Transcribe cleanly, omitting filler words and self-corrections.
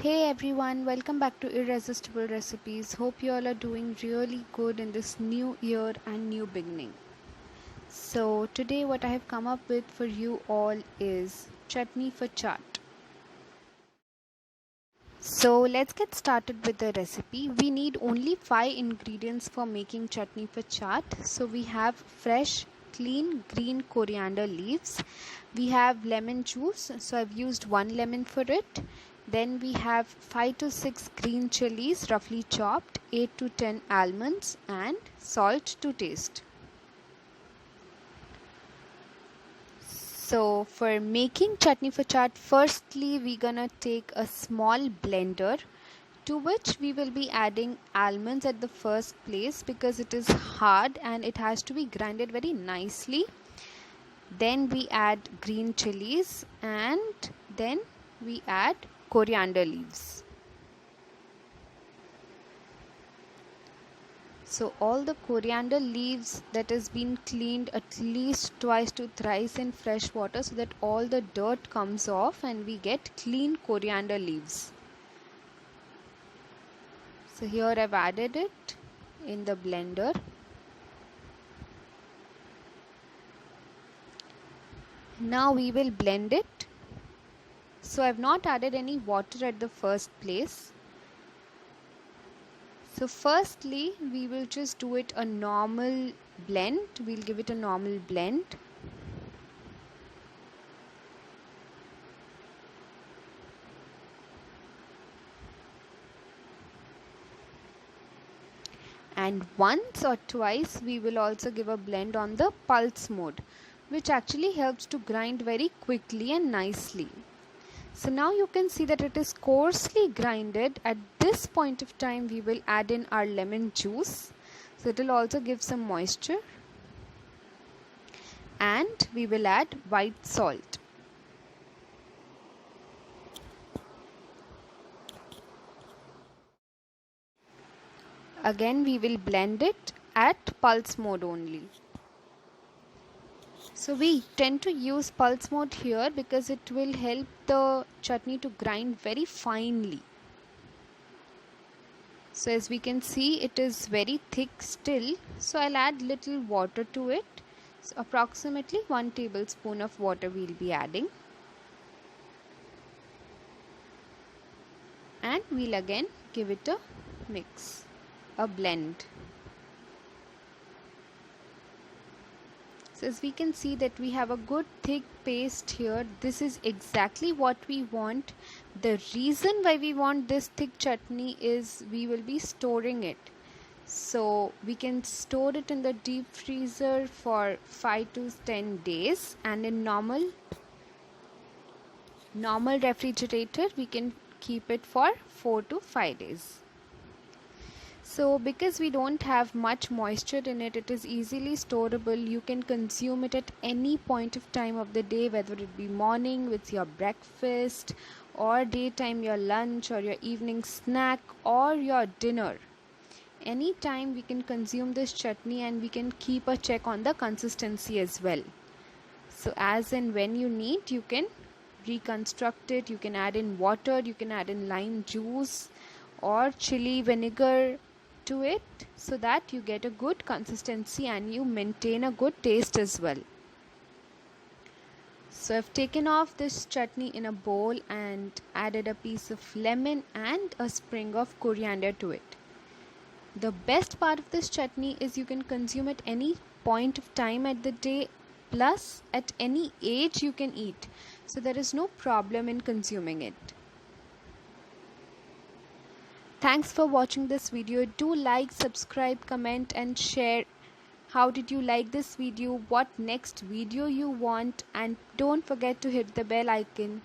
Hey everyone, welcome back to Irresistible Recipes. Hope you all are doing really good in this new year and new beginning. So, today what I have come up with for you all is chutney for chaat. So, let's get started with the recipe. We need only 5 ingredients for making chutney for chaat. So, we have fresh clean green coriander leaves. We have lemon juice, so I've used 1 lemon for it. Then we have 5 to 6 green chilies roughly chopped, 8 to 10 almonds and salt to taste. So for making chutney for chaat, firstly we're gonna take a small blender to which we will be adding almonds at the first place because it is hard and it has to be grinded very nicely. Then we add green chilies and then we add coriander leaves. So all the coriander leaves that has been cleaned at least twice to thrice in fresh water so that all the dirt comes off and we get clean coriander leaves. So here I've added it in the blender. Now we will blend it. So I've not added any water at the first place. So firstly we will just do it a normal blend. We'll give it a normal blend. And once or twice we will also give a blend on the pulse mode, which actually helps to grind very quickly and nicely. So now you can see that it is coarsely grinded. At this point of time we will add in our lemon juice, so it will also give some moisture, and we will add white salt. Again we will blend it at pulse mode only. So we tend to use pulse mode here because it will help the chutney to grind very finely. So as we can see, it is very thick still, so I'll add little water to it. So approximately 1 tablespoon of water we'll be adding. And we'll again give it a mix, a blend. So as we can see that we have a good thick paste here. This is exactly what we want. The reason why we want this thick chutney is we will be storing it. So we can store it in the deep freezer for 5 to 10 days, and in normal refrigerator we can keep it for 4 to 5 days. So because we don't have much moisture in it, it is easily storable. You can consume it at any point of time of the day, whether it be morning with your breakfast, or daytime your lunch, or your evening snack, or your dinner. Anytime we can consume this chutney, and we can keep a check on the consistency as well. So as and when you need, you can reconstruct it. You can add in water, you can add in lime juice or chili vinegar to it, so that you get a good consistency and you maintain a good taste as well. So I've taken off this chutney in a bowl and added a piece of lemon and a sprig of coriander to it. The best part of this chutney is you can consume at any point of time at the day, plus at any age you can eat, so there is no problem in consuming it. Thanks for watching this video. Do like, subscribe, comment and share. How did you like this video? What next video you want? And don't forget to hit the bell icon.